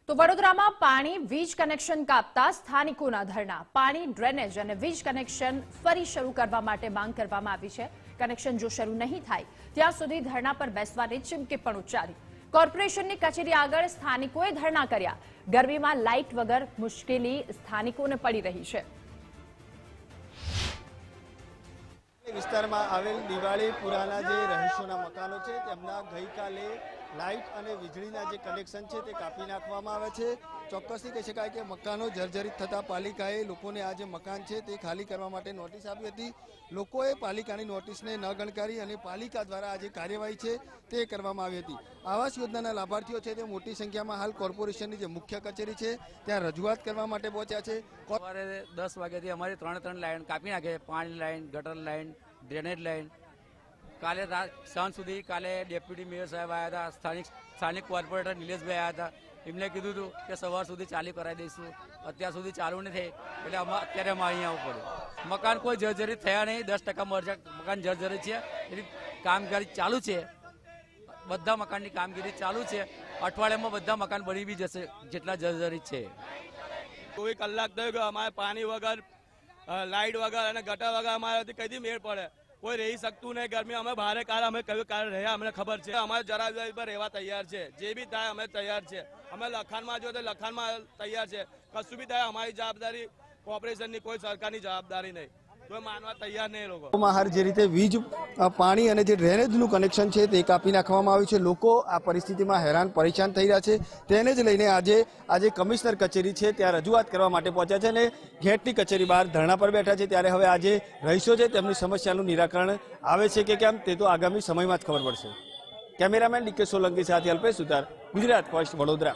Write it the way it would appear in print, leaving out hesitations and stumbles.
તો વડોદરામાં પાણી વીજ કનેક્શન કાપતા સ્થાનિકોના ધરણા પાણી ડ્રેનેજ અને વીજ કનેક્શન ફરી શરૂ કરવા માટે માંગ કરવામાં આવી છે। કનેક્શન જો શરૂ નહીં થાય ત્યાં સુધી ધરણા પર બેસવાની ચીમકી પણ ઉચ્ચારી। કોર્પોરેશનની કચેરી આગળ સ્થાનિકોએ ધરણા કર્યા। ગરમીમાં લાઇટ વગર મુશ્કેલી સ્થાનિકોને પડી રહી છે। વિસ્તારમાં આવેલ દિવાળીપુરાના જે રહીશોના મકાનો છે તેમના ગઈકાલે લાઇટ અને વીજળીના જે કનેક્શન છે તે કાપી નાખવામાં આવે છે। ચોક્કસથી કહી શકાય કે મકાનો જર્જરિત થતા પાલિકાએ લોકોને આ જે મકાન છે તે ખાલી કરવા માટે નોટિસ આપી હતી। લોકોએ પાલિકાની નોટિસને ન ગણકારી અને પાલિકા દ્વારા આ જે કાર્યવાહી છે તે કરવામાં આવી હતી। આવાસ યોજનાના લાભાર્થીઓ છે તે મોટી સંખ્યામાં હાલ કોર્પોરેશનની જે મુખ્ય કચેરી છે ત્યાં રજૂઆત કરવા માટે પહોંચ્યા છે। સવારે 10 વાગ્યાથી અમારી ત્રણ લાઈન કાપી નાખે, પાણી લાઈન, ગટર લાઈન, ડ્રેનેજ લાઈન। કાલે રાત સાંજ સુધી કાલે ડેપ્યુટી મેયર સાહેબ આવ્યા હતા, સ્થાનિક કોર્પોરેટર નિલેશભાઈ આવ્યા હતા। એમને કીધું હતું કે સવાર સુધી ચાલુ કરાવી દઈશું, અત્યાર સુધી ચાલુ નથી એટલે અત્યારે અમે અહીંયા આવવું પડ્યું। મકાન કોઈ જર્જરિત થયા નહીં, 10% મકાન જર્જરિત છે, એની કામગીરી ચાલુ છે, બધા મકાનની કામગીરી ચાલુ છે। અઠવાડિયામાં બધા મકાન બની બી જશે જેટલા જર્જરિત છે। કોઈ કલાક થયો કે અમારે પાણી વગર, લાઇટ વગર અને ગટર વગર અમારાથી કઈથી મેળ પડે, કોઈ રહી શકતું નહીં। ગરમી અમે ભારે કાળ અમે કયું કારણ રહ્યા અમને ખબર છે। અમારે જવાબદારી પર રહેવા તૈયાર છે, જે બી થાય અમે તૈયાર છે। અમે લખાણમાં જો તો લખાણમાં તૈયાર છે, કશું બી થાય અમારી જવાબદારી, કોર્પોરેશનની કોઈ સરકારની જવાબદારી નહીં, કોઈ માનવા તૈયાર નહીં। લોકો હાલ જે રીતે વીજ, પાણી અને જે ડ્રેનેજનું કનેક્શન છે તે કાપી નાખવામાં આવ્યું છે। લોકો આ પરિસ્થિતિમાં હેરાન પરેશાન થઈ રહ્યા છે, તેને જ લઈને આજે કમિશનર કચેરી છે ત્યાં રજૂઆત કરવા માટે પહોંચ્યા છે અને ગેટની કચેરી બહાર ધરણા પર બેઠા છે। ત્યારે હવે આજે રહીશો છે તેમની સમસ્યાનું નિરાકરણ આવે છે કે કેમ તે તો આગામી સમયમાં જ ખબર પડશે। કેમેરામેન ડીકે સોલંકી સાથે અલ્પેશ સુતાર, ગુજરાત ફર્સ્ટ, વડોદરા।